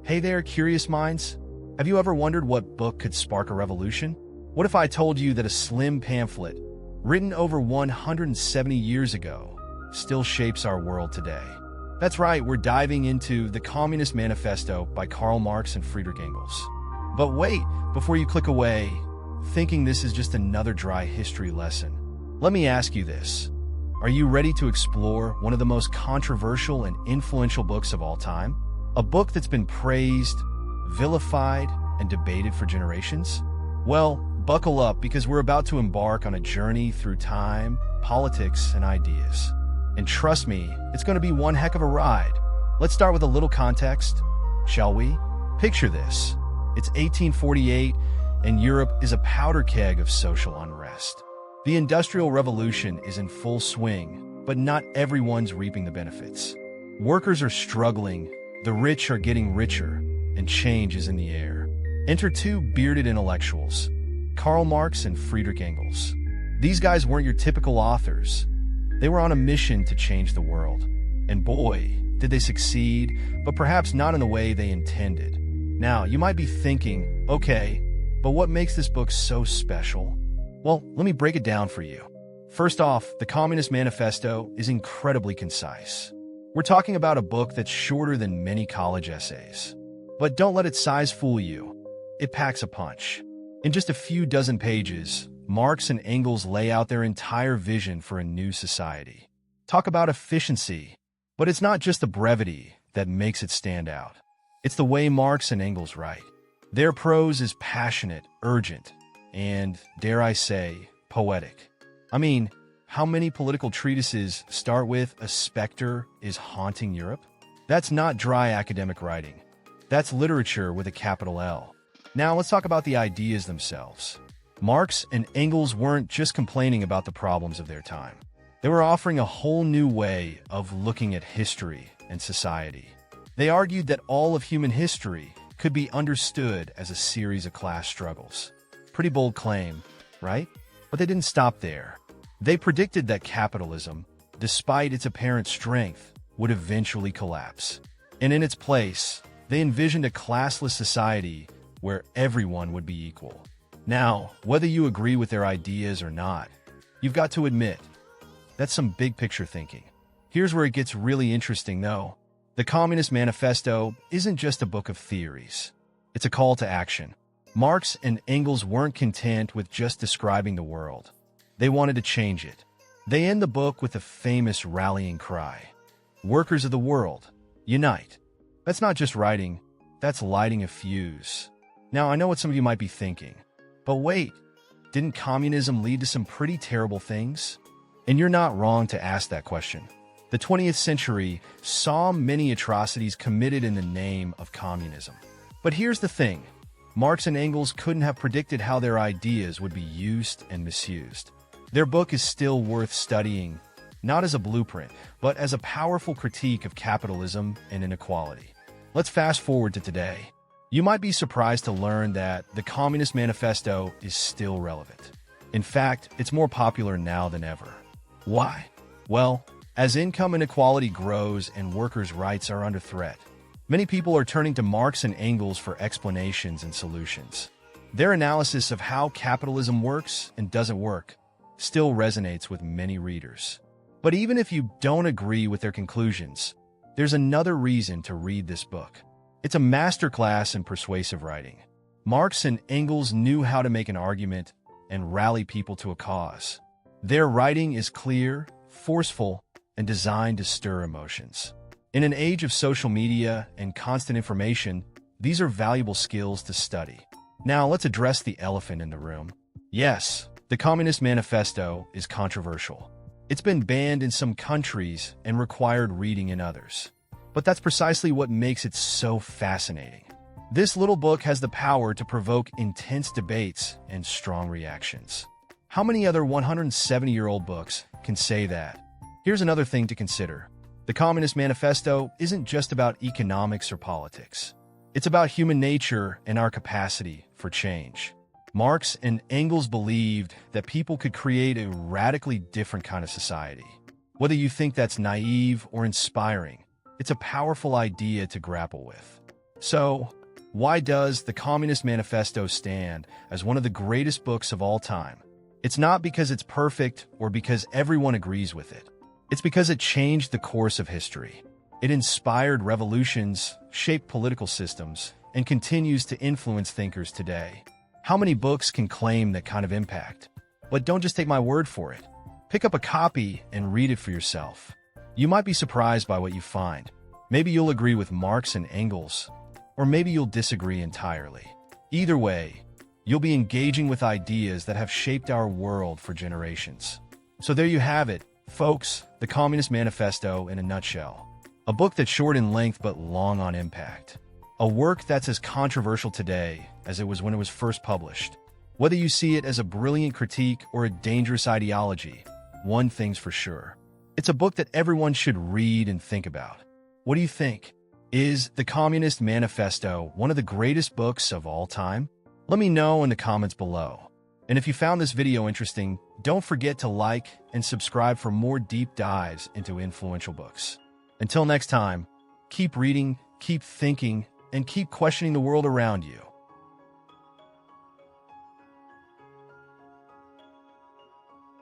Hey there, curious minds. Have you ever wondered what book could spark a revolution? What if I told you that a slim pamphlet, written over 170 years ago, still shapes our world today? That's right, we're diving into the Communist Manifesto by Karl Marx and Friedrich Engels. But wait, before you click away, thinking this is just another dry history lesson, let me ask you this. Are you ready to explore one of the most controversial and influential books of all time? A book that's been praised, vilified, and debated for generations? Well, buckle up because we're about to embark on a journey through time, politics, and ideas. And trust me, it's going to be one heck of a ride. Let's start with a little context, shall we? Picture this. It's 1848, and Europe is a powder keg of social unrest. The Industrial Revolution is in full swing, but not everyone's reaping the benefits. Workers are struggling, the rich are getting richer, and change is in the air. Enter two bearded intellectuals, Karl Marx and Friedrich Engels. These guys weren't your typical authors. They were on a mission to change the world. And boy, did they succeed, but perhaps not in the way they intended. Now, you might be thinking, okay, but what makes this book so special? Well, let me break it down for you. First off, the Communist Manifesto is incredibly concise. We're talking about a book that's shorter than many college essays. But don't let its size fool you. It packs a punch. In just a few dozen pages, Marx and Engels lay out their entire vision for a new society. Talk about efficiency. But it's not just the brevity that makes it stand out. It's the way Marx and Engels write. Their prose is passionate, urgent, and, dare I say, poetic. I mean, how many political treatises start with "a specter is haunting Europe"? That's not dry academic writing. That's literature with a capital L. Now let's talk about the ideas themselves. Marx and Engels weren't just complaining about the problems of their time. They were offering a whole new way of looking at history and society. They argued that all of human history could be understood as a series of class struggles. Pretty bold claim, right? But they didn't stop there. They predicted that capitalism, despite its apparent strength, would eventually collapse. And in its place, they envisioned a classless society where everyone would be equal. Now, whether you agree with their ideas or not, you've got to admit, that's some big picture thinking. Here's where it gets really interesting, though. The Communist Manifesto isn't just a book of theories. It's a call to action. Marx and Engels weren't content with just describing the world. They wanted to change it. They end the book with a famous rallying cry. Workers of the world, unite. That's not just writing, that's lighting a fuse. Now, I know what some of you might be thinking, but wait, didn't communism lead to some pretty terrible things? And you're not wrong to ask that question. The 20th century saw many atrocities committed in the name of communism. But here's the thing. Marx and Engels couldn't have predicted how their ideas would be used and misused. Their book is still worth studying, not as a blueprint, but as a powerful critique of capitalism and inequality. Let's fast forward to today. You might be surprised to learn that the Communist Manifesto is still relevant. In fact, it's more popular now than ever. Why? Well, as income inequality grows and workers' rights are under threat, many people are turning to Marx and Engels for explanations and solutions. Their analysis of how capitalism works and doesn't work still resonates with many readers. But even if you don't agree with their conclusions, there's another reason to read this book. It's a masterclass in persuasive writing. Marx and Engels knew how to make an argument and rally people to a cause. Their writing is clear, forceful, and designed to stir emotions. In an age of social media and constant information, these are valuable skills to study. Now let's address the elephant in the room. Yes, the Communist Manifesto is controversial. It's been banned in some countries and required reading in others. But that's precisely what makes it so fascinating. This little book has the power to provoke intense debates and strong reactions. How many other 170-year-old books can say that? Here's another thing to consider. The Communist Manifesto isn't just about economics or politics. It's about human nature and our capacity for change. Marx and Engels believed that people could create a radically different kind of society. Whether you think that's naive or inspiring, it's a powerful idea to grapple with. So, why does the Communist Manifesto stand as one of the greatest books of all time? It's not because it's perfect or because everyone agrees with it. It's because it changed the course of history. It inspired revolutions, shaped political systems, and continues to influence thinkers today. How many books can claim that kind of impact? But don't just take my word for it. Pick up a copy and read it for yourself. You might be surprised by what you find. Maybe you'll agree with Marx and Engels, or maybe you'll disagree entirely. Either way, you'll be engaging with ideas that have shaped our world for generations. So there you have it, folks, the Communist Manifesto in a nutshell. A book that's short in length but long on impact. A work that's as controversial today as it was when it was first published. Whether you see it as a brilliant critique or a dangerous ideology, one thing's for sure. It's a book that everyone should read and think about. What do you think? Is the Communist Manifesto one of the greatest books of all time? Let me know in the comments below. And if you found this video interesting, don't forget to like and subscribe for more deep dives into influential books. Until next time, keep reading, keep thinking, and keep questioning the world around you.